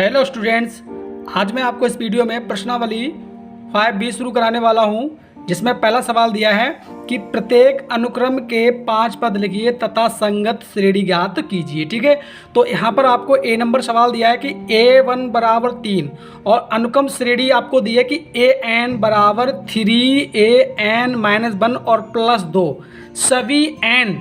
Hello students, आज मैं आपको इस वीडियो में प्रश्नावली 5B शुरू कराने वाला हूं, जिसमें पहला सवाल दिया है कि प्रत्येक अनुक्रम के 5 पद लिखिए तथा संगत श्रेणी ज्ञात कीजिए। ठीक है, तो यहाँ पर आपको ए नंबर सवाल दिया है कि a1 बराबर 3 और अनुक्रम श्रेणी आपको दी है कि an बराबर 3 an -1 और +2 सभी n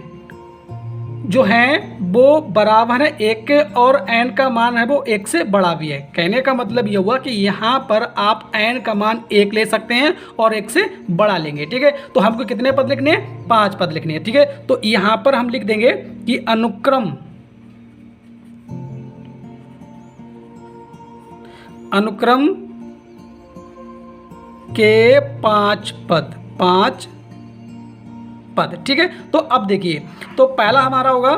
जो हैं वो बराबर है 1 के और n का मान है वो 1 से बड़ा भी है। कहने का मतलब ये हुआ कि यहाँ पर आप n का मान 1 ले सकते हैं और 1 से बड़ा लेंगे। ठीक है, तो हमको कितने पद लिखने हैं? 5 पद लिखने हैं। ठीक है, तो यहाँ पर हम लिख देंगे कि अनुक्रम के 5 पद। ठीक है, तो अब देखिए, तो पहला हमारा होगा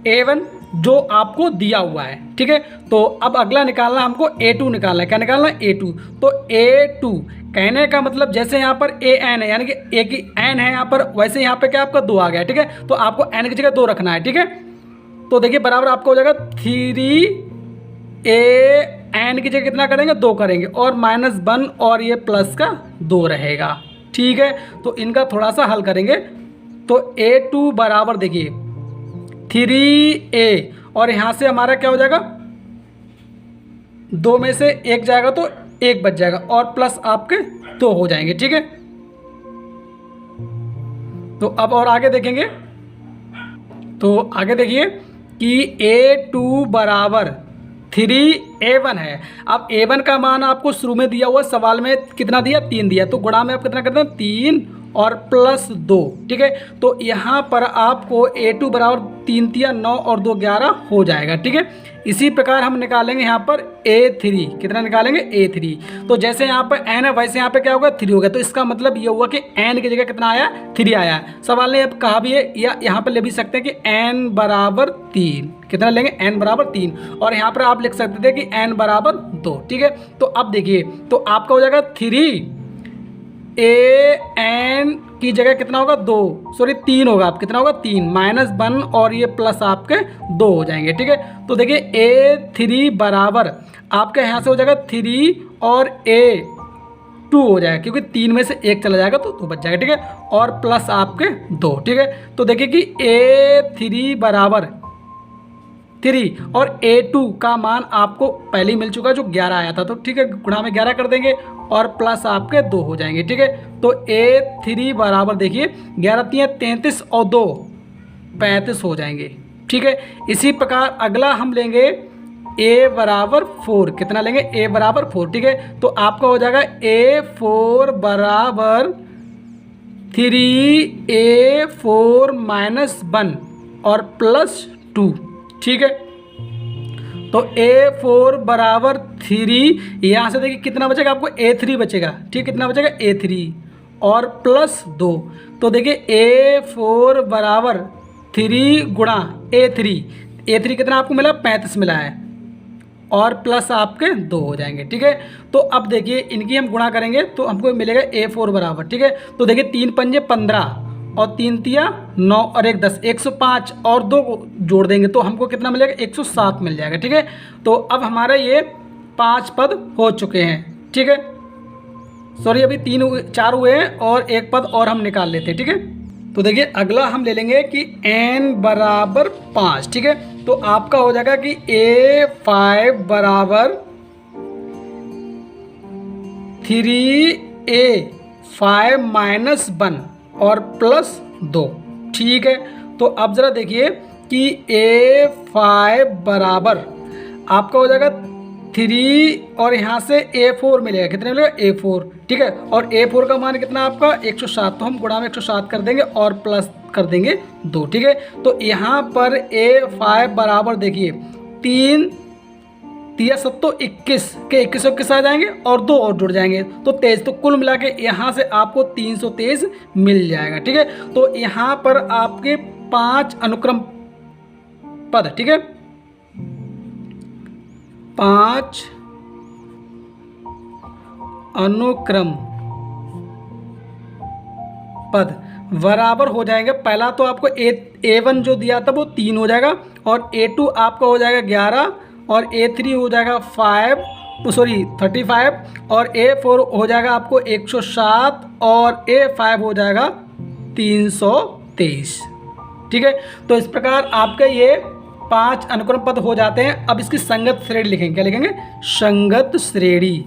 a1 जो आपको दिया हुआ है। ठीक है, तो अब अगला निकालना हमको a2 निकालना है। क्या निकालना है? a2। तो a2 कहने का मतलब जैसे यहाँ पर an है, यानी कि एक ही n है यहाँ पर, वैसे यहाँ पे क्या आपका 2 आ गया। ठीक है, तो आपको n की जगह 2 रखना है। ठीक है, तो देखिए बराबर आपको हो जाएगा 3 की जगह कितना करेंगे? 2 करेंगे और -1 और ये प्लस का 2 रहेगा। ठीक है, तो इनका थोड़ा सा हल करेंगे। तो a2 बराबर देखिए 3a और यहाँ से हमारा क्या हो जाएगा? 2 में से 1 जाएगा तो 1 बच जाएगा और प्लस आपके 2 हो जाएंगे। ठीक है, तो अब और आगे देखेंगे। तो आगे देखिए कि a2 बराबर 3a1 है। अब a1 का मान आपको शुरू में दिया हुआ सवाल में कितना दिया? 3 दिया, तो गुणा में आप कितना करते हैं? 3 और +2। ठीक है, तो यहाँ पर आपको a2 बराबर 3 तिया 9 और 2 11 हो जाएगा। ठीक है, इसी प्रकार हम निकालेंगे यहाँ पर a3। कितना निकालेंगे? a3। तो जैसे यहाँ पर n है वैसे यहाँ पे क्या होगा? 3 हो गया। तो इसका मतलब ये हुआ कि n की जगह कितना आया? 3 आया। सवाल ने अब कहा भी है, या यहाँ पर ले भी सकते हैं कि n बराबर 3। कितना लेंगे? n बराबर 3। और यहाँ पर आप लिख सकते थे कि n बराबर 2। ठीक है, तो अब देखिए, तो आपका हो जाएगा 3an की जगह कितना होगा? 3 होगा। आप कितना होगा? 3 -1 और ये प्लस आपके 2 हो जाएंगे। ठीक है, तो देखिए a3 बराबर आपके यहाँ से हो जाएगा 3 और a2 हो जाएगा, क्योंकि 3 में से 1 चला जाएगा तो 2 बच जाएगा। ठीक है, और प्लस आपके 2। ठीक है, तो देखिए कि a3 बराबर 3 और a2 का मान आपको पहले ही मिल चुका है जो 11 आया था। तो ठीक है, गुणा में 11 कर देंगे और प्लस आपके 2 हो जाएंगे। ठीक है, तो a3 बराबर देखिए 11 तिया 33 और 2 35 हो जाएंगे। ठीक है, इसी प्रकार अगला हम लेंगे a बराबर 4। कितना लेंगे? a बराबर 4। ठीक है, तो आपका हो जाएगा a4 बराबर 3a4 -1 और +2। ठीक है, तो a4 बराबर 3, यहाँ से देखिए कितना बचेगा आपको? a3 बचेगा। ठीक, कितना बचेगा? a3 और +2। तो देखिए a4 बराबर 3 गुणा a3 कितना आपको मिला? 35 मिला है और प्लस आपके 2 हो जाएंगे। ठीक है, तो अब देखिए इनकी हम गुणा करेंगे तो हमको मिलेगा a4 बराबर। ठीक है, तो देखिए 3 पंजे 15 और 3 तिया 9 और 1 10 105 और 2 जोड़ देंगे तो हमको कितना मिलेगा? 107 मिल जाएगा। ठीक है, तो अब हमारे ये 5 पद हो चुके हैं। ठीक है, सॉरी अभी 4 हुए हैं और 1 पद और हम निकाल लेते हैं। ठीक है, तो देखिए अगला हम ले लेंगे कि n बराबर 5। ठीक है, तो आपका हो जाएगा कि a5 बराबर 3a5 -1 और +2। ठीक है, तो अब ज़रा देखिए कि a5 बराबर आपका हो जाएगा 3 और यहाँ से a4 मिलेगा। कितने मिलेगा? a4। ठीक है, और a4 का मान कितना आपका? 107। तो हम गुणा में 107 कर देंगे और प्लस कर देंगे 2। ठीक है, तो यहाँ पर a5 बराबर देखिए 3 तिया 7 तो 21 के 21 आ जाएंगे और 2 और जुड़ जाएंगे तो 23। तो कुल मिला के यहाँ से आपको 323 मिल जाएगा। ठीक है, तो यहाँ पर आपके 5 अनुक्रम पद। ठीक है, 5 अनुक्रम पद बराबर हो जाएंगे। पहला तो आपको a1 जो दिया था वो 3 हो जाएगा और a2 आपका हो जाएगा 11 और A3 हो जाएगा 35 और A4 हो जाएगा आपको 107 और A5 हो जाएगा 323। ठीक है, तो इस प्रकार आपके ये 5 अनुक्रम पद हो जाते हैं। अब इसकी संगत श्रेणी लिखेंगे, क्या लिखेंगे? संगत श्रेणी,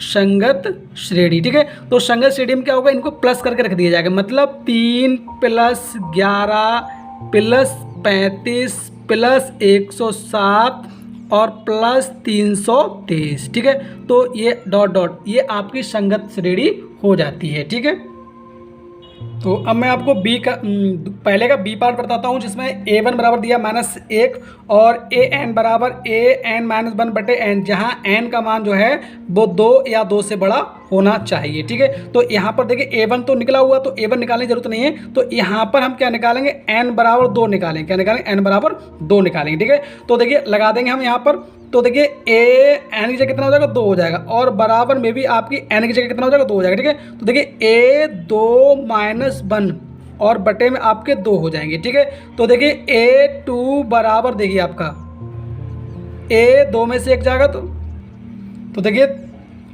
संगत श्रेणी। ठीक है, तो संगत श्रेणी में क्या होगा, इनको प्लस करके रख दिया जाएगा, मतलब 3 + 11 + 35 + 107 और प्लस 323। ठीक है, तो ये डॉट डॉट ये आपकी संगत श्रेणी हो जाती है। ठीक है, तो अब मैं आपको बी का पहले का बी पार्ट बताता हूँ, जिसमें A1 बराबर दिया -1 और AN बराबर AN - 1 बटे n, जहाँ n का मान जो है वो 2 या 2 से बड़ा होना चाहिए। ठीक है, तो यहाँ पर देखिए A1 तो निकला हुआ, तो A1 निकालने की जरूरत नहीं है, तो यहाँ पर हम क्या निकालेंगे, n बराबर 2 निकालेंगे। क्या निकालेंगे? n बराबर 2 निकालेंगे। ठीक है, तो देखिए लगा देंगे हम यहाँ पर, तो देखिए A n की जगह कितना हो जाएगा, 2 हो जाएगा, और बराबर में भी आपकी n की जगह कितना हो जाएगा, 2 हो जाएगा। ठीक है, तो देखिए A2 - 1 और बटे में आपके 2 हो जाएंगे। ठीक है, तो देखिए A2 बराबर देखिए आपका A2 में से 1 जाएगा, तो देखिए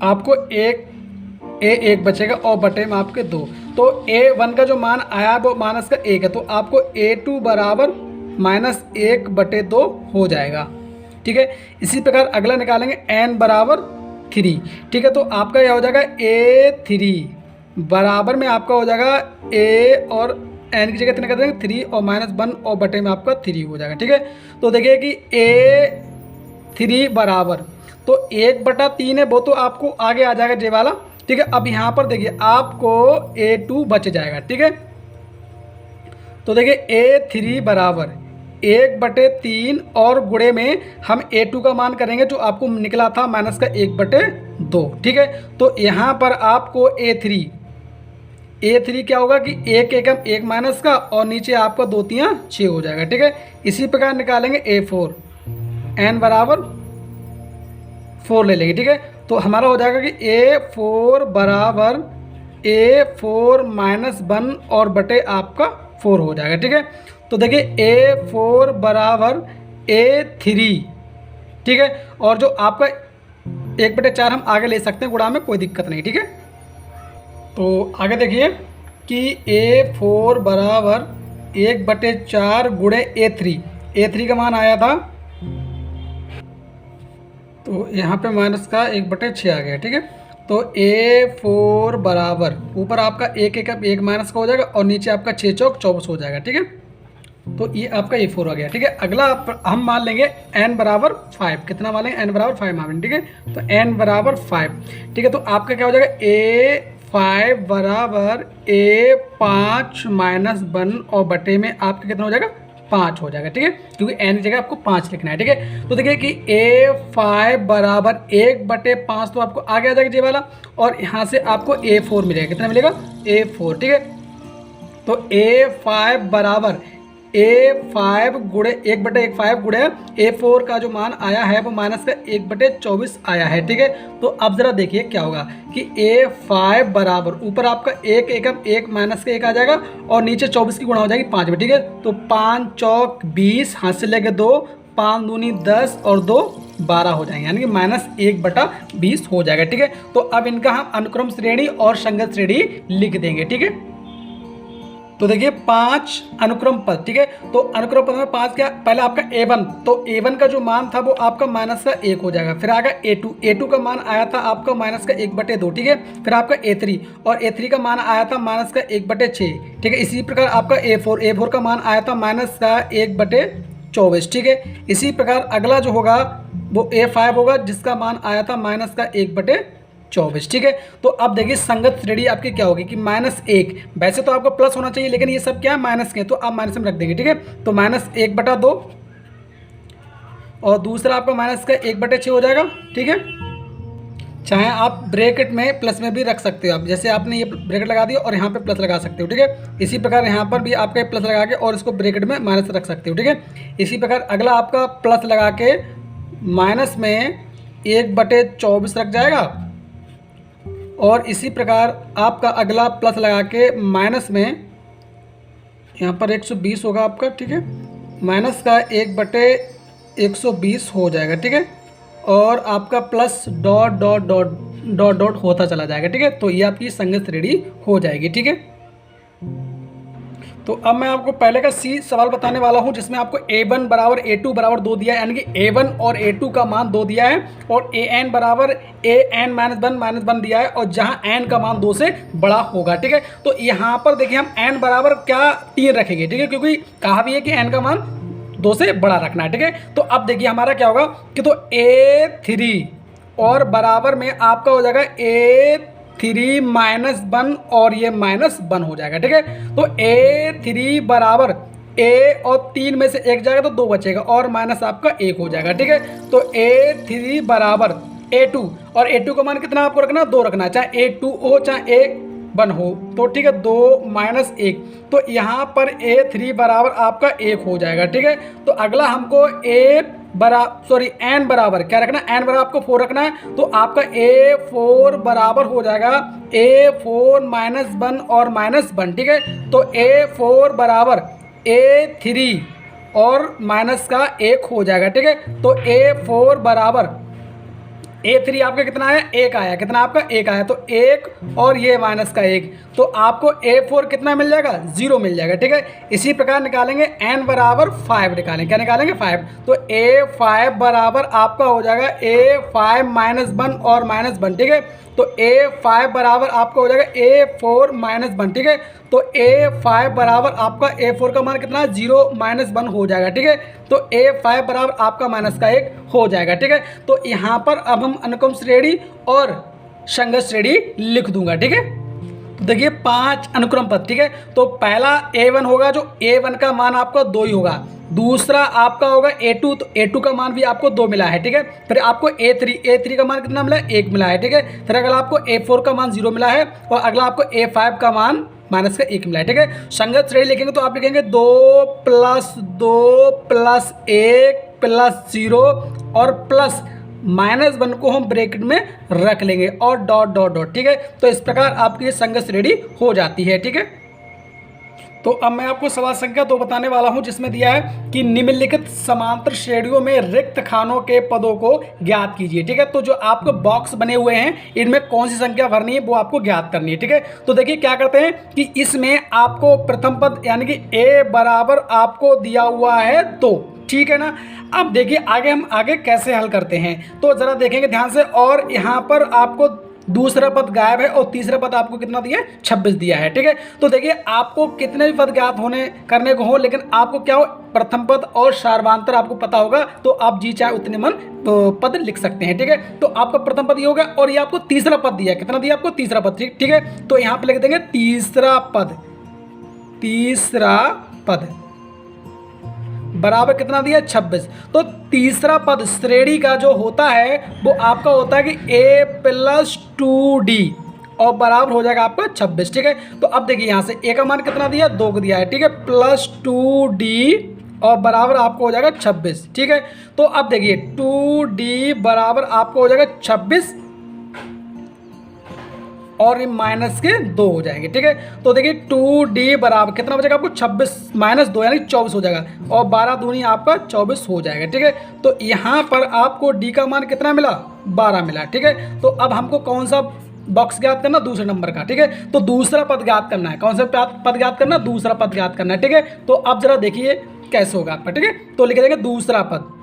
आपको A1 बचेगा और बटे में आपके 2। तो A1 का जो मान आया वो माइनस का 1 है, तो आपको A2 बराबर -1 बटे 2 हो जाएगा। ठीक है, इसी प्रकार अगला निकालेंगे n बराबर 3। ठीक है, तो आपका यह हो जाएगा A3 बराबर में आपका हो जाएगा A और n की जगह कितना कर देंगे, 3 और -1 और बटे में आपका 3 हो जाएगा। ठीक है, तो देखिए कि A3 बराबर तो 1/3 है, वो तो आपको आगे आ जाएगा जे वाला। ठीक है, अब यहाँ पर देखिए आपको A2 बच जाएगा। ठीक है, तो देखिए A3 बराबर 1/3 और गुणे में हम A2 का मान करेंगे जो आपको निकला था -1/2। ठीक है, तो यहाँ पर आपको A3 क्या होगा कि 1 एकम 1 माइनस का और नीचे आपका 2 × 3 = 6 हो जाएगा। ठीक है, इसी प्रकार निकालेंगे A4, n बराबर 4 ले लेंगे। ठीक है, तो हमारा हो जाएगा कि A4 बराबर A4 - 1 और बटे आपका 4 हो जाएगा। ठीक है, तो देखिए A4 बराबर A3। ठीक है, और जो आपका 1/4 हम आगे ले सकते हैं गुणा में, कोई दिक्कत नहीं। ठीक है, तो आगे देखिए कि A4 बराबर 1/4 गुणे A3 का मान आया था, तो यहाँ पे माइनस का 1/6 आ गया। ठीक है, तो A4 बराबर ऊपर आपका 1 एकम 1 माइनस का हो जाएगा और नीचे आपका 6 चौक 24 हो जाएगा। ठीक है, तो ये आपका A4 आ गया। ठीक है, अगला हम मान लेंगे n बराबर 5। कितना मान लेंगे? n बराबर 5 मान लेंगे। ठीक है, तो n बराबर 5। ठीक है, तो आपका क्या हो जाएगा, A5 बराबर A5 - 1 और बटे में आपका कितना हो जाएगा, 5 हो जाएगा। ठीक है, क्योंकि n की जगह आपको 5 लिखना है। ठीक है, तो देखिए कि A5 बराबर 1/5 तो आपको आगे आ जाएगा जे वाला, और यहाँ से आपको A4 मिलेगा। कितना मिलेगा? A4। ठीक है, तो A5 बराबर A5 गुणे 1/5 गुणे A4 का जो मान आया है वो माइनस का 1/24 आया है। ठीक है, तो अब जरा देखिए क्या होगा कि A5 बराबर ऊपर आपका 1 एकम 1 माइनस का 1 आ जाएगा और नीचे 24 की गुणा हो जाएगी 5 में। ठीक है, तो 5 चौक 20, हाथ से लेके 2, 5 दूनी 10 और 2 12 हो जाएंगे, यानी कि -1/20 हो जाएगा। ठीक है, तो अब इनका हम अनुक्रम श्रेणी और संगत श्रेणी लिख देंगे। ठीक है, तो देखिए 5 अनुक्रम पद। ठीक है, तो अनुक्रम पद में 5 क्या, पहले आपका A1, तो A1 का जो मान था वो आपका माइनस का 1 हो जाएगा। फिर आएगा A2 का मान आया था आपका माइनस का 1/2। ठीक है, फिर आपका A3 और A3 का मान आया था माइनस का 1/6। ठीक है, इसी प्रकार आपका A4 का मान आया था माइनस का 1/24। ठीक है, इसी प्रकार अगला जो होगा वो A5 होगा जिसका मान आया था माइनस का 1/24। ठीक है, तो अब देखिए संगत श्रेणी आपकी क्या होगी कि -1, वैसे तो आपको प्लस होना चाहिए लेकिन ये सब क्या है, माइनस के, तो आप माइनस में रख देंगे। ठीक है, तो -1/2 और दूसरा आपका माइनस का 1/6 हो जाएगा। ठीक है, चाहे आप ब्रैकेट में प्लस में भी रख सकते हो, आप जैसे आपने ये ब्रैकेट लगा दिया और यहाँ पे प्लस लगा सकते हो। ठीक है, इसी प्रकार यहाँ पर भी आपका प्लस लगा के और इसको ब्रैकेट में माइनस रख सकते हो। ठीक है, इसी प्रकार अगला आपका प्लस लगा के माइनस में 1/24 रख जाएगा, और इसी प्रकार आपका अगला प्लस लगा के माइनस में यहाँ पर 120 होगा आपका। ठीक है, माइनस का 120 हो जाएगा, ठीक है। और आपका plus dot dot dot dot dot होता चला जाएगा, ठीक है। तो ये आपकी संगत श्रेणी हो जाएगी, ठीक है। तो अब मैं आपको पहले का सी सवाल बताने वाला हूं, जिसमें आपको a1 बराबर a2 बराबर 2 दिया है, यानी कि a1 और a2 का मान 2 दिया है, और an बराबर an माइनस वन दिया है, और जहां n का मान 2 से बड़ा होगा, ठीक है। तो यहाँ पर देखिए हम n बराबर क्या 3 रखेंगे, ठीक है, क्योंकि कहा भी है कि n का मान 2 से बड़ा रखना है, ठीक है। तो अब देखिए हमारा क्या होगा कि तो a3 और बराबर में आपका हो जाएगा a3 माइनस 1 और ये माइनस 1 हो जाएगा, ठीक है। तो a3 बराबर a और 3 में से 1 जाएगा तो 2 बचेगा, और माइनस आपका 1 हो जाएगा, ठीक है। तो a3 बराबर a2, और a2 का मान कितना आपको रखना, 2 रखना है, चाहे a2 हो चाहे a1 हो, तो ठीक है 2 माइनस 1। तो यहाँ पर a3 बराबर आपका 1 हो जाएगा, ठीक है। तो अगला हमको n बराबर क्या रखना है, n बराबर आपको 4 रखना है, तो आपका a4 बराबर हो जाएगा a4 माइनस 1 और माइनस 1, ठीक है। तो a4 बराबर a3 और माइनस का 1 हो जाएगा, ठीक है। तो a4 बराबर a3 आपका कितना आया, 1 आया, कितना आपका 1 आया, तो 1 और ये माइनस का 1, तो आपको a4 कितना मिल जाएगा, 0 मिल जाएगा, ठीक है। इसी प्रकार निकालेंगे n बराबर 5 निकालेंगे, क्या निकालेंगे 5, तो a5 बराबर आपका हो जाएगा a5 माइनस 1 और माइनस 1, ठीक है। तो a5 बराबर आपका हो जाएगा a4 माइनस 1, ठीक है। तो a5 बराबर आपका a4 का मान कितना, 0 माइनस 1 हो जाएगा, ठीक है। तो a5 बराबर आपका माइनस का 1 हो जाएगा, ठीक है। तो यहाँ पर अब हम अनुक्रम श्रेणी और संगत श्रेणी लिख दूंगा, ठीक है। तो देखिए 5 अनुक्रम पद, ठीक है। तो पहला a1 होगा, जो a1 का मान आपका 2 ही होगा। दूसरा आपका होगा a2, तो a2 का मान भी आपको 2 मिला है, ठीक है। फिर आपको a3 का मान कितना मिला है, 1 मिला है, ठीक है। फिर अगला आपको a4 का मान 0 मिला है, और अगला आपको a5 का मान माइनस का 1 मिला है, ठीक है। संगत श्रेणी लिखेंगे तो आप लिखेंगे 2 प्लस 2 प्लस 1 प्लस 0 और प्लस माइनस 1 को हम ब्रैकेट में रख लेंगे, और डॉट डॉट डॉट, ठीक है। तो इस प्रकार आपकी संगत श्रेणी हो जाती है, ठीक है। तो अब मैं आपको सवाल संख्या 2 बताने वाला हूं, जिसमें दिया है कि निम्नलिखित समांतर श्रेणियों में रिक्त खानों के पदों को ज्ञात कीजिए, ठीक है। तो जो आपको बॉक्स बने हुए हैं इनमें कौन सी संख्या भरनी है वो आपको ज्ञात करनी है, ठीक है। तो देखिए क्या करते हैं कि इसमें आपको प्रथम पद यानी कि a बराबर आपको दिया हुआ है 2, ठीक है ना। अब देखिए हम आगे कैसे हल करते हैं, तो जरा देखेंगे ध्यान से। और यहाँ पर आपको दूसरा पद गायब है, और तीसरा पद आपको कितना दिया है, 26 दिया है, ठीक है। तो देखिए आपको कितने भी पद ज्ञात करने को हो, लेकिन आपको क्या हो, प्रथम पद और सार्वधातुक आपको पता होगा, तो आप जी चाहे उतने मन पद लिख सकते हैं, ठीक है। तो आपका प्रथम पद ये होगा, और ये आपको तीसरा पद दिया है, कितना दिया आपको, तीसरा पद, ठीक है। तो यहाँ पे लिख देंगे तीसरा पद बराबर कितना दिया, 26। तो तीसरा पद श्रेणी का जो होता है वो आपका होता है कि a प्लस 2d, और बराबर हो जाएगा आपका 26, ठीक है। तो अब देखिए यहाँ से a का मान कितना दिया, 2 को दिया है, ठीक है, प्लस 2d और बराबर आपको हो जाएगा 26, ठीक है। तो अब देखिए 2d बराबर आपको हो जाएगा 26, और माइनस के 2 हो जाएंगे, ठीक है। तो देखिए 2d बराबर कितना बचेगा आपको, 26 माइनस 2 यानी 24 हो जाएगा, और 12 दूनी आपका 24 हो जाएगा, ठीक है। तो यहाँ पर आपको d का मान कितना मिला, 12 मिला, ठीक है। तो अब हमको कौन सा बॉक्स ज्ञात करना, दूसरे नंबर का, ठीक है। तो दूसरा पद ज्ञात करना है, कौन सा पद ज्ञात करना, दूसरा पद ज्ञात करना है, ठीक है। तो अब जरा देखिए कैसे होगा आपका, ठीक है। तो लिख देंगे दूसरा पद,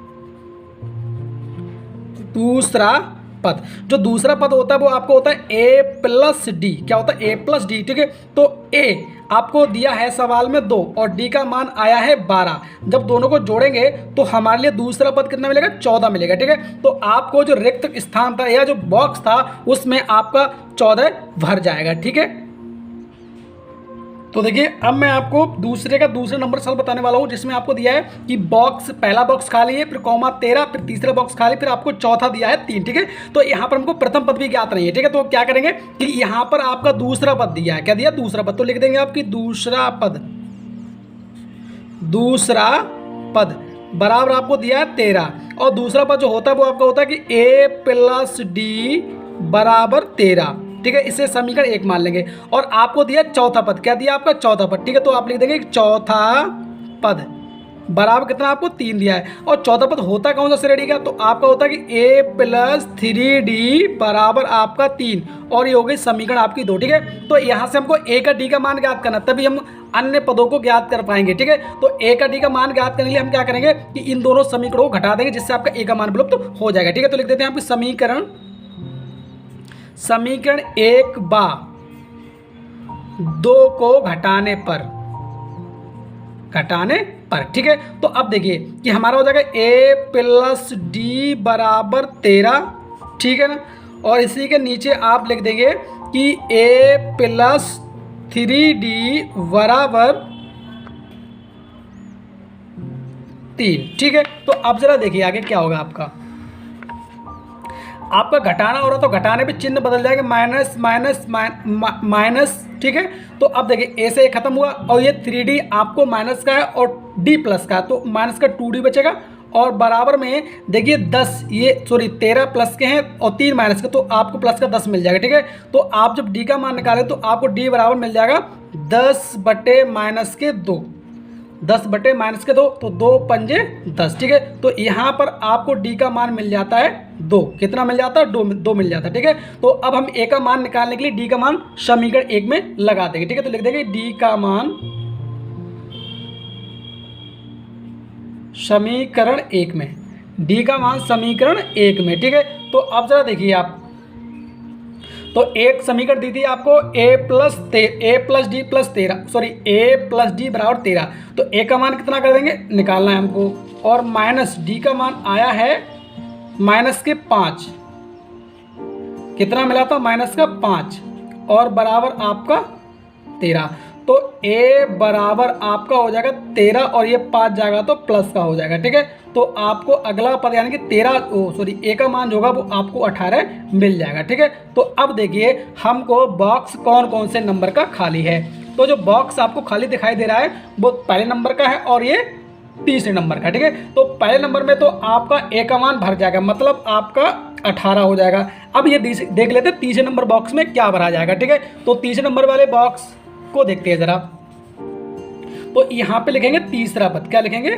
जो दूसरा पद होता है वो आपको होता है a प्लस डी, क्या होता है, a प्लस डी, ठीक है। तो a आपको दिया है सवाल में 2 और d का मान आया है 12, जब दोनों को जोड़ेंगे तो हमारे लिए दूसरा पद कितना मिलेगा, 14 मिलेगा, ठीक है। तो आपको जो रिक्त स्थान था या जो बॉक्स था उसमें आपका 14 भर जाएगा, ठीक है। तो देखिए अब मैं आपको दूसरे नंबर सवाल बताने वाला हूँ, जिसमें आपको दिया है कि पहला बॉक्स खाली है, फिर कॉमा 13, फिर तीसरा बॉक्स खाली, फिर आपको चौथा दिया है 3, ठीक है। तो यहाँ पर हमको प्रथम पद भी ज्ञात नहीं है, ठीक है। तो क्या करेंगे कि यहाँ पर आपका दूसरा पद दिया है, क्या दिया, दूसरा पद, तो लिख देंगे आपकी दूसरा पद बराबर आपको दिया है 13, और दूसरा पद जो होता है वो आपका होता है कि a प्लस डी बराबर 13, ठीक है। इसे समीकरण 1 मान लेंगे, और आपको दिया चौथा पद, क्या दिया आपका, चौथा पद, ठीक है। तो आप लिख देंगे चौथा पद बराबर कितना आपको 3 दिया है। और चौथा पद होता कौन सा श्रेणी का, तो आपका होता है कि a प्लस 3d बराबर आपका 3, और ये हो गई समीकरण आपकी 2। ठीक है, तो यहाँ से हमको a का d का मान ज्ञात करना, तभी हम अन्य पदों को ज्ञात कर पाएंगे। ठीक है, तो a का d का मान ज्ञात करने के लिए हम क्या करेंगे कि इन दोनों समीकरणों को घटा देंगे, जिससे आपका a का मान विलुप्त हो जाएगा। ठीक है, तो लिख देते हैं आपकी समीकरण 1 बा 2 को घटाने पर। ठीक है, तो अब देखिए कि हमारा हो जाएगा a प्लस डी बराबर 13। ठीक है ना, और इसी के नीचे आप लिख देंगे कि a प्लस 3d बराबर 3। ठीक है, तो अब जरा देखिए आगे क्या होगा। आपका घटाना हो रहा तो घटाने पे चिन्ह बदल जाएगा, माइनस माइनस माइनस। ठीक है, तो अब देखिए a से खत्म हुआ, और ये 3d आपको माइनस का है और d प्लस का, तो माइनस का 2d बचेगा, और बराबर में देखिए 10 13 प्लस के हैं और 3 माइनस के, तो आपको प्लस का 10 मिल जाएगा। ठीक है, तो आप जब d का मान निकालें तो आपको d बराबर मिल जाएगा 10 बटे माइनस के 2, 10 बटे माइनस के 2, तो 2 पंजे 10। ठीक है, तो यहाँ पर आपको d का मान मिल जाता है 2। कितना मिल जाता है, 2 मिल जाता है। ठीक है, तो अब हम a का मान निकालने के लिए d का मान समीकरण 1 में लगा देंगे। ठीक है, तो लिख देंगे d का मान समीकरण 1 में, d का मान समीकरण 1 में। ठीक है, तो अब जरा देखिए आप, तो एक समीकरण दी थी आपको a plus D plus 13, sorry a plus D बराबर 13, तो a का मान कितना कर देंगे, निकालना है हमको, और माइनस d का मान आया है माइनस के 5, कितना मिला था, माइनस का 5, और बराबर आपका 13, तो a बराबर आपका हो जाएगा 13, और ये 5 जाएगा तो प्लस का हो जाएगा। ठीक है, तो आपको अगला पद यानी कि 13 a का मान जो होगा वो आपको 18 मिल जाएगा। ठीक है, तो अब देखिए हमको बॉक्स कौन कौन से नंबर का खाली है। तो जो बॉक्स आपको खाली दिखाई दे रहा है वो पहले नंबर का है और ये तीसरे नंबर का। ठीक है, तो पहले नंबर में तो आपका a का मान भर जाएगा, मतलब आपका 18 हो जाएगा। अब ये देख लेते हैं तीसरे नंबर बॉक्स में क्या भरा जाएगा। ठीक है, तो तीसरे नंबर वाले बॉक्स को देखते हैं जरा, तो यहाँ पे लिखेंगे तीसरा पद। क्या लिखेंगे,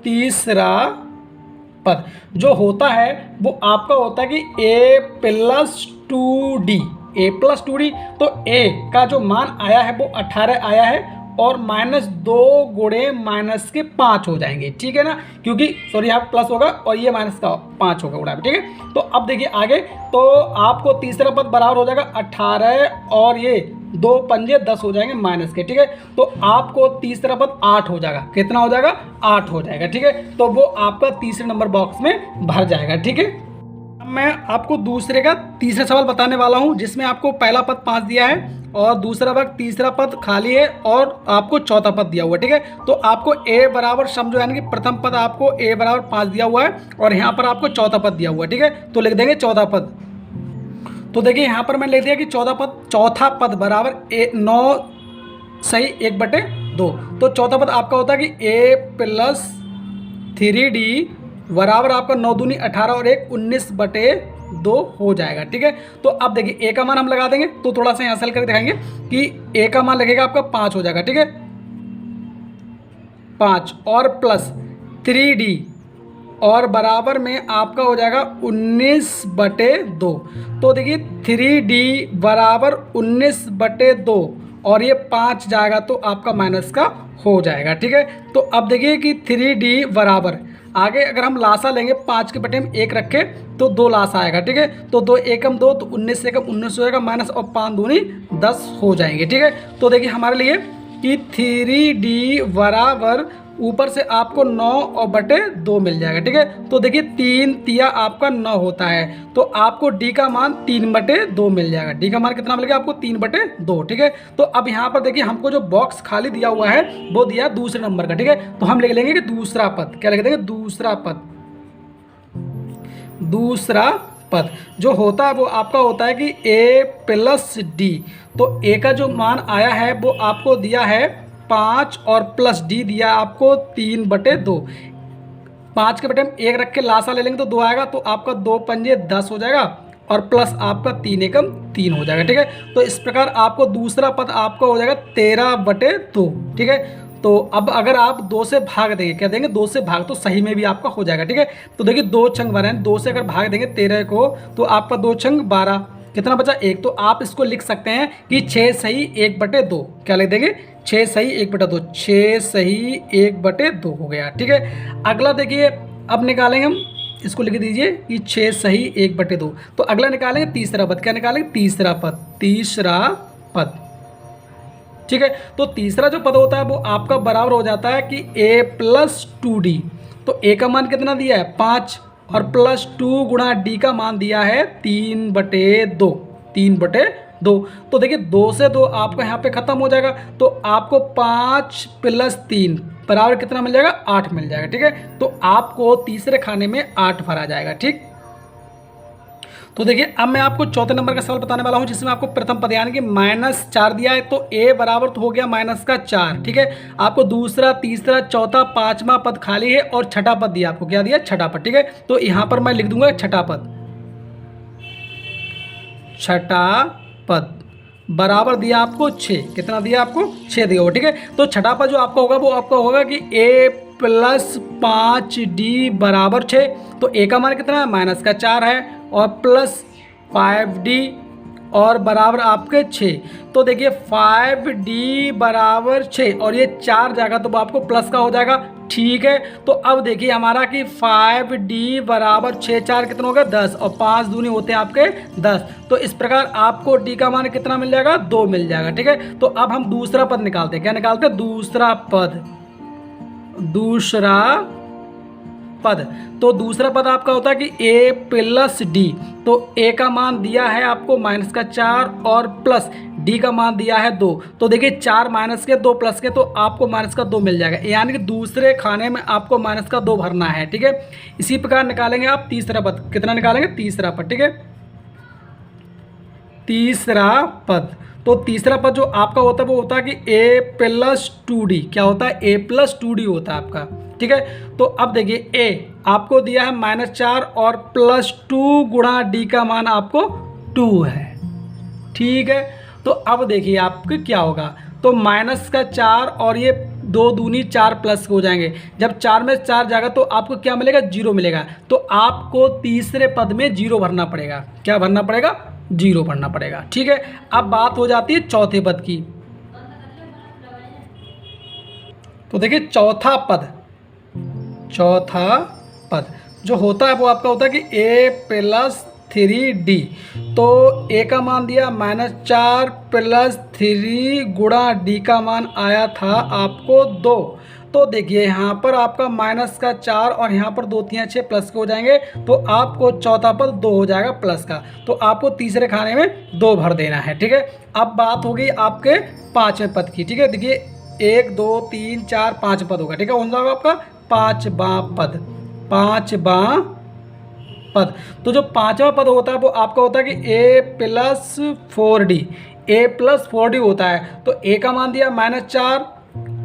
तीसरा पद जो होता है वो आपका होता है कि a प्लस 2d, तो a का जो मान आया है वो 18 आया है, और माइनस 2 गुणे माइनस के 5 हो जाएंगे। ठीक है ना, क्योंकि सॉरी यहाँ प्लस होगा और ये माइनस का 5 होगा उड़ा। ठीक है, तो अब देखिए आगे, तो आपको तीसरा पद बराबर हो जाएगा 18, और ये 2 पंजे 10 हो जाएंगे माइनस के। ठीक है, तो आपको तीसरा पद 8 हो जाएगा। कितना हो जाएगा, 8 हो जाएगा। ठीक है, तो वो आपका तीसरे नंबर बॉक्स में भर जाएगा। ठीक है, अब मैं आपको दूसरे का तीसरा सवाल बताने वाला हूँ, जिसमें आपको पहला पद 5 दिया है और दूसरा भाग तीसरा पद खाली है और आपको चौथा पद दिया हुआ है। ठीक है, तो आपको a बराबर समझो, यानी कि प्रथम पद आपको a बराबर 5 दिया हुआ है और यहाँ पर आपको चौथा पद दिया हुआ है। ठीक है, तो लिख देंगे चौथा पद। तो देखिए यहाँ पर मैंने लिख दिया कि चौथा पद बराबर 9 सही 1/2। तो चौथा पद आपका होता है कि a प्लस 3d बराबर आपका 9 दूनी 18 और 1 19/2 हो जाएगा। ठीक है, तो अब देखिए a का मान हम लगा देंगे, तो थोड़ा सा यहाँ हल करके दिखाएंगे कि a का मान लगेगा आपका 5 हो जाएगा। ठीक है, 5 और प्लस 3d और बराबर में आपका हो जाएगा 19/2। तो देखिए 3d बराबर 19/2 और ये 5 जाएगा तो आपका माइनस का हो जाएगा। ठीक है, तो अब देखिए कि 3d बराबर, आगे अगर हम लासा लेंगे 5 के बटे में 1 रखें तो 2 लासा आएगा। ठीक है, तो 2 एकम 2 तो 19 से कम 19 हो जाएगा, माइनस और 5 दूनी 10 हो जाएंगे। ठीक है, तो देखिए हमारे लिए कि 3d बराबर ऊपर से आपको 9 और बटे 2 मिल जाएगा। ठीक है, तो देखिए 3 तिया आपका 9 होता है, तो आपको d का मान 3/2 मिल जाएगा। d का मान कितना मिलेगा आपको 3/2। ठीक है, तो अब यहाँ पर देखिए हमको जो बॉक्स खाली दिया हुआ है वो दिया दूसरे नंबर का। ठीक है, तो हम लिख लेंगे कि दूसरा पद। क्या लिख देंगे, दूसरा पद। दूसरा पद जो होता है वो आपका होता है कि a प्लस d, तो a का जो मान आया है वो आपको दिया है 5 और प्लस d दिया आपको 3/2। 5 के बटे में 1 रख के लासा ले लेंगे तो 2 आएगा, तो आपका 2 पंजे 10 हो जाएगा और प्लस आपका 3 एकम 3 हो जाएगा। ठीक है, तो इस प्रकार आपको दूसरा पद आपका हो जाएगा 13/2। ठीक है, तो अब अगर आप 2 से भाग देंगे, क्या देंगे 2 से भाग, तो सही में भी आपका हो जाएगा। ठीक है, तो देखिए 2 छंग 12 है, 2 से अगर भाग देंगे 13 को तो आपका 2 छंग 12, कितना बचा 1। तो आप इसको लिख सकते हैं कि 6 सही 1/2, क्या लिख देंगे 6 सही 1/2, 6 सही 1/2 हो गया। ठीक है, अगला देखिए अब निकालेंगे हम, इसको लिख दीजिए कि 6 सही 1/2। तो अगला निकालेंगे तीसरा पद, क्या निकालेंगे तीसरा पद, तीसरा पद। ठीक है, तो तीसरा जो पद होता है वो आपका बराबर हो जाता है कि a + 2d। तो a का मान कितना दिया है 5 और +2 गुणा d का मान दिया है 3/2, 3/2। तो देखिए 2 से 2 आपका यहाँ पे खत्म हो जाएगा, तो आपको 5 + 3 बराबर कितना मिल जाएगा 8 मिल जाएगा। ठीक है, तो आपको तीसरे खाने में 8 भरा जाएगा। ठीक, तो देखिए अब मैं आपको चौथे नंबर का सवाल बताने वाला हूं, जिसमें आपको प्रथम पद यानी कि -4 दिया है, तो a बराबर तो हो गया -4। ठीक है, आपको दूसरा, तीसरा, चौथा, पांचवा पद खाली है और छठा पद दिया, आपको क्या दिया छठा पद। ठीक है, तो यहां पर मैं लिख दूंगा छठा पद, छठा पद बराबर दिया आपको 6, कितना दिया आपको 6 दिया हो। ठीक है, तो छठा पद जो आपका होगा वो आपका होगा कि a + 5d बराबर 6। तो a का मान कितना है -4 है और +5d और बराबर आपके 6। तो देखिए 5d बराबर 6 और ये 4 जाएगा तो वो आपको प्लस का हो जाएगा। ठीक है, तो अब देखिए हमारा कि 5d बराबर 6, 4 कितना होगा 10 और 5 दूनी होते हैं आपके 10। तो इस प्रकार आपको d का मान कितना मिल जाएगा 2 मिल जाएगा। ठीक है, तो अब हम दूसरा पद निकालते हैं, क्या निकालते हैं दूसरा पद, दूसरा पद। तो दूसरा पद आपका होता है कि a + d। तो a का मान दिया है आपको -4 और प्लस d का मान दिया है 2। तो देखिए 4 माइनस के 2 प्लस के, तो आपको -2 मिल जाएगा, यानी कि दूसरे खाने में आपको -2 भरना है। ठीक है, इसी प्रकार निकालेंगे आप तीसरा पद, कितना निकालेंगे तीसरा पद। ठीक है, तीसरा पद, तो तीसरा पद जो आपका होता है वो होता है कि a + 2d, क्या होता है a + 2d होता है आपका। ठीक है, तो अब देखिए a आपको दिया है -4 और +2 गुणा d का मान आपको 2 है। ठीक है, तो अब देखिए आपको क्या होगा, तो -4 और ये 2 दूनी 4 प्लस हो जाएंगे, जब 4 में 4 जाएगा तो आपको क्या मिलेगा 0 मिलेगा। तो आपको तीसरे पद में 0 भरना पड़ेगा, क्या भरना पड़ेगा 0 भरना पड़ेगा। ठीक है, अब बात हो जाती है चौथे पद की। तो देखिए चौथा पद, चौथा पद जो होता है वो आपका होता है कि a + 3d। तो a का मान दिया -4 + 3 गुणा d का मान आया था आपको 2। तो देखिए यहाँ पर आपका -4 और यहाँ पर 2 3 6 प्लस के हो जाएंगे, तो आपको चौथा पद 2 हो जाएगा प्लस का। तो आपको तीसरे खाने में 2 भर देना है। ठीक है, अब बात होगी आपके पाँचवें पद की। ठीक है, देखिए 1 2 3 4 5 पद होगा। ठीक है, कौन सा होगा आपका पाँचवां पद, पाँचवां पद। तो जो पाँचवा पद होता है वो आपका होता है कि a + 4d, a + 4d होता है। तो a का मान दिया -4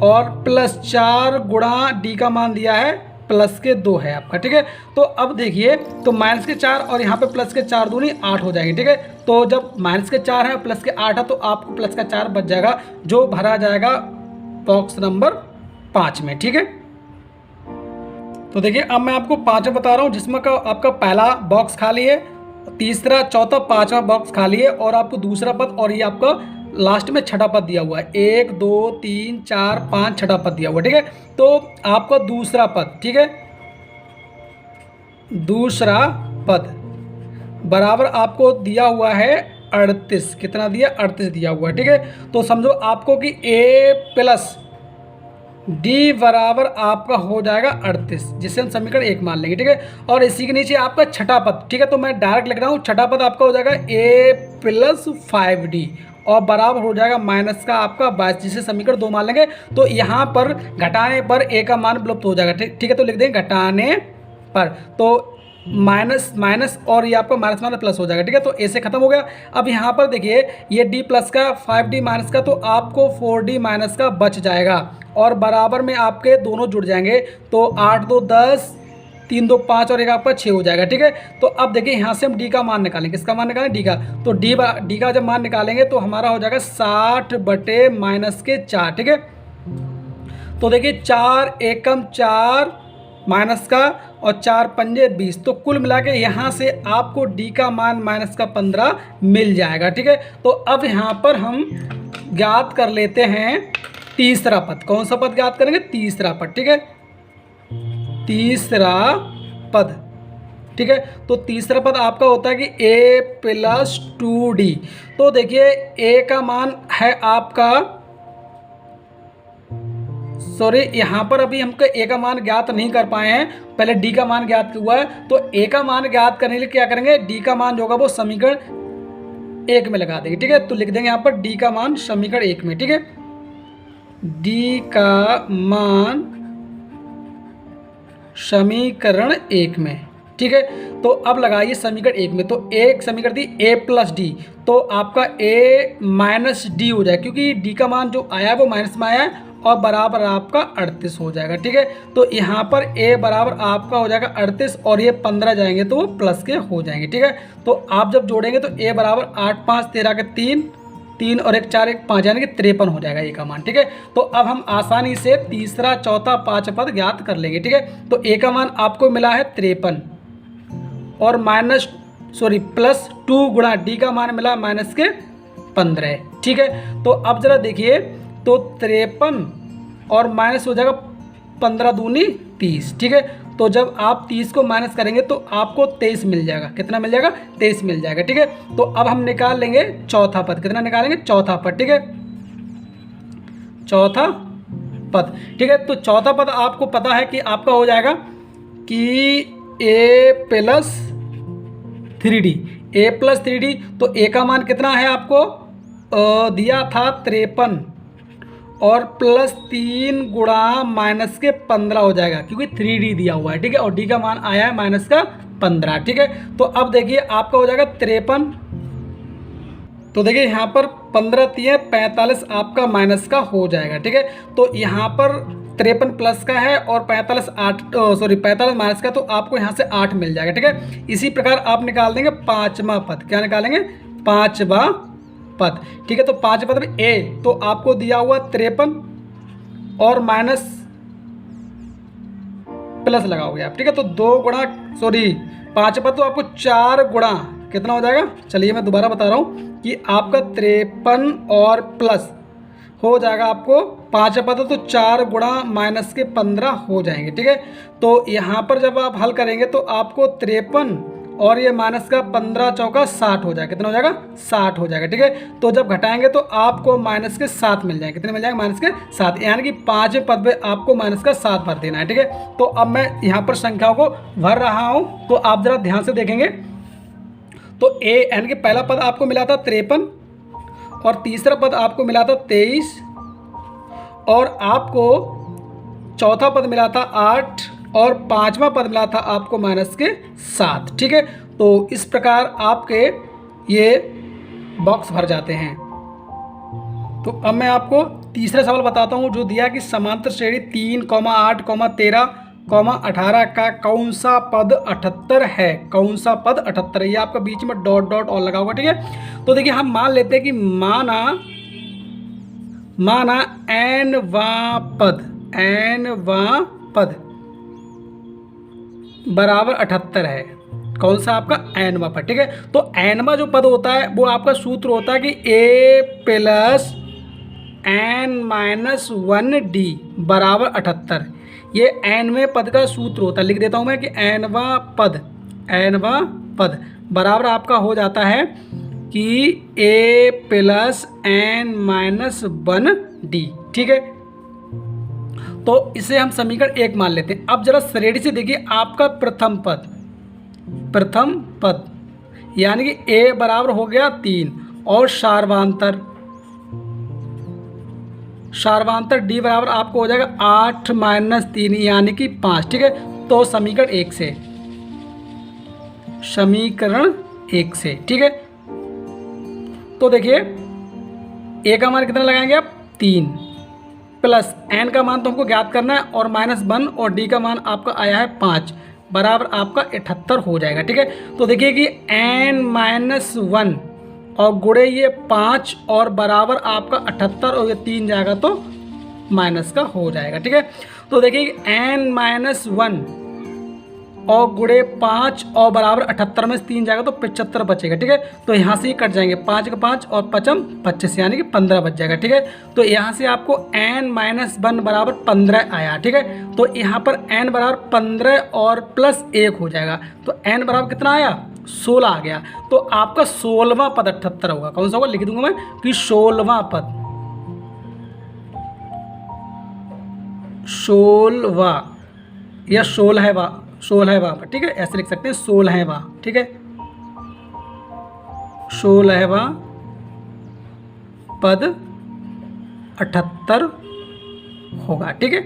और +4 गुणा d का मान दिया है +2 है आपका। ठीक है, तो अब देखिए तो -4 और यहाँ पे +4 दूनी 8 हो जाएंगे। ठीक है, तो जब -4 है +8 है तो आपको +4 बच जाएगा, जो भरा जाएगा बॉक्स नंबर 5 में। ठीक है, तो देखिए अब मैं आपको 5 बता रहा हूँ, जिसमें का आपका पहला बॉक्स खाली है, तीसरा चौथा पाँचवा बॉक्स खाली है और आपको दूसरा पद और ये आपका लास्ट में छठा पद दिया हुआ है। 1 2 3 4 5 छठा पद दिया हुआ है। ठीक है, तो आपका दूसरा पद, ठीक है, दूसरा पद बराबर आपको दिया हुआ है 38, कितना दिया 38 दिया हुआ है। ठीक है, तो समझो आपको कि a + d बराबर आपका हो जाएगा 38, जिसे हम समीकरण 1 मान लेंगे। ठीक है, और इसी के नीचे आपका छठा पद। ठीक है, तो मैं डायरेक्ट लिख रहा हूँ, छठा पद आपका हो जाएगा a + 5d और बराबर हो जाएगा माइनस का आपका 22, जिसे समीकरण 2 मान लेंगे। तो यहाँ पर घटाने पर a का मान विलुप्त हो जाएगा। ठीक है, तो लिख देंगे घटाने पर, तो माइनस और ये आपका माइनस प्लस हो जाएगा। ठीक है, तो ए से खत्म हो गया। अब यहाँ पर देखिए ये d प्लस का 5d माइनस का, तो आपको 4d माइनस का बच जाएगा और बराबर में आपके दोनों जुड़ जाएंगे। तो 8 2 10, 3 2 5 और एक आपका 6 हो जाएगा। ठीक है, तो अब देखिए यहाँ से हम d का मान निकालेंगे, किसका मान निकालेंगे d का। तो d का जब मान निकालेंगे तो हमारा हो जाएगा 60/-4। ठीक है, तो देखिए 4 एकम 4 माइनस का और 4 पंजे 20, तो कुल मिला के यहाँ से आपको डी का मान माइनस का 15 मिल जाएगा। ठीक है, तो अब यहाँ पर हम ज्ञात कर लेते हैं तीसरा पद। कौन सा पद ज्ञात करेंगे? तीसरा पद। ठीक है, तीसरा पद। ठीक है, तो तीसरा पद आपका होता है कि a प्लस 2d। तो देखिए a का मान है आपका, सॉरी यहाँ पर अभी हमको a का मान ज्ञात नहीं कर पाए हैं, पहले d का मान ज्ञात हुआ है। तो a का मान ज्ञात करने के लिए क्या करेंगे? d का मान जो होगा वो समीकरण 1 में लगा देंगे। ठीक है, तो लिख देंगे यहाँ पर d का मान समीकरण 1 में। ठीक है, d का मान समीकरण 1 में। ठीक है, तो अब लगाइए समीकरण 1 में। तो एक समीकरण थी a प्लस डी, तो आपका a माइनस डी हो जाएगा, क्योंकि d का मान जो आया है वो माइनस में आया है और बराबर आपका 38 हो जाएगा। ठीक है, तो यहाँ पर a बराबर आपका हो जाएगा 38 और ये 15 जाएंगे तो वो प्लस के हो जाएंगे। ठीक है, तो आप जब जोड़ेंगे तो a बराबर 8 5 13 के 3 3 और 1 4 1 5 यानी कि 53 हो जाएगा a का मान। ठीक है, तो अब हम आसानी से तीसरा चौथा पांचवा पद ज्ञात कर लेंगे। ठीक है, तो a का मान आपको मिला है 53 और प्लस 2 गुणा d का मान मिला माइनस के 15। ठीक है, तो अब जरा देखिए, तो 53 और माइनस हो जाएगा 15 दूनी 30। ठीक है, तो जब आप 30 को माइनस करेंगे तो आपको 23 मिल जाएगा। कितना मिल जाएगा? 23 मिल जाएगा। ठीक है, तो अब हम निकाल लेंगे चौथा पद। कितना निकालेंगे? चौथा पद। ठीक है, चौथा पद। ठीक है, तो चौथा पद आपको पता है कि आपका हो जाएगा कि a plus 3d। a plus 3d, तो a का मान कितना है आपको दिया था 53 और प्लस 3 गुणा माइनस के 15 हो जाएगा, क्योंकि 3d दिया हुआ है। ठीक है, और d का मान आया है माइनस का 15। ठीक है, तो अब देखिए आपका हो जाएगा 53। तो देखिए यहाँ पर 15 3 45 आपका माइनस का हो जाएगा। ठीक है, तो यहाँ पर 53 प्लस का है और 45 माइनस का, तो आपको यहाँ से 8 मिल जाएगा। ठीक है, इसी प्रकार आप निकाल देंगे पांचवा पद। क्या निकालेंगे? पांचवा पद। ठीक है, तो पांचवा पद में a तो आपको दिया हुआ 53 और माइनस प्लस लगाओगे आप। ठीक है, तो 2 गुणा पांचवा पद तो आपको 4 गुणा कितना हो जाएगा? चलिए मैं दोबारा बता रहा हूँ कि आपका 53 और प्लस हो जाएगा आपको पाँच पद, तो 4 गुणा माइनस के 15 हो जाएंगे। ठीक है, तो यहाँ पर जब आप हल करेंगे तो आपको 53 और ये माइनस का 15 चौका 60 हो जाएगा। कितना हो जाएगा? 60 हो जाएगा। ठीक है, तो जब घटाएंगे तो आपको माइनस के 7 मिल जाएंगे। कितने मिल जाएंगे? माइनस के 7, यानी कि पाँचवें पद पे आपको माइनस का 7 भर देना है। ठीक है, तो अब मैं यहाँ पर संख्याओं को भर रहा हूँ, तो आप जरा ध्यान से देखेंगे। तो a यानी कि पहला पद आपको मिला था 53 और तीसरा पद आपको मिला था 23 और आपको चौथा पद मिला था 8 और पांचवा पद मिला था आपको माइनस के 7। ठीक है, तो इस प्रकार आपके ये बॉक्स भर जाते हैं। तो अब मैं आपको तीसरा सवाल बताता हूँ, जो दिया कि समांतर श्रेणी 3, 8, 13, 18 का कौन सा पद 78 है? कौन सा पद 78 है? ये आपका बीच में डॉट डॉट और लगा होगा। ठीक है, तो देखिए हम मान लेते हैं कि माना n वां पद बराबर 78 है। कौन सा आपका n वां पद? ठीक है, तो n वां जो पद होता है वो आपका सूत्र होता है कि a प्लस n-1d बराबर 78। ये nवें पद का सूत्र होता है। लिख देता हूँ मैं कि n वां पद बराबर आपका हो जाता है कि a प्लस n-1d। ठीक है, तो इसे हम समीकरण 1 मान लेते हैं। अब जरा श्रेणी से देखिए, आपका प्रथम पद यानी कि a बराबर हो गया 3 और सार्वधातुक d बराबर आपको हो जाएगा 8 - 3 यानी कि 5। ठीक है, तो समीकरण 1 से। ठीक है, तो देखिए a का मान कितना लगाएंगे आप? 3 प्लस n का मान तो हमको ज्ञात करना है और -1 और d का मान आपका आया है 5 बराबर आपका 78 हो जाएगा। ठीक है, तो देखिए कि n-1 और गुणे ये 5 और बराबर आपका 78 और ये 3 जाएगा तो माइनस का हो जाएगा। ठीक है, तो देखिए n-1 और गुणे 5 और बराबर 78 में से 3 जाएगा तो 75 बचेगा। ठीक है, तो यहाँ से ही कट जाएंगे, 5 का 5 और 5 25 यानी कि 15 बच जाएगा। ठीक है, तो यहाँ से आपको n-1 बराबर 15 आया। ठीक है, तो यहाँ पर n बराबर 15 और प्लस 1 हो जाएगा, तो n बराबर कितना आया 16 आ गया। तो आपका 16वां पद 78 होगा। कौन सा होगा, लिख दूंगा मैं कि 16वां पद, 16वां या 16वां। ठीक है, ऐसे लिख सकते हैं 16वां। ठीक है, 16वां पद 78 होगा। ठीक है।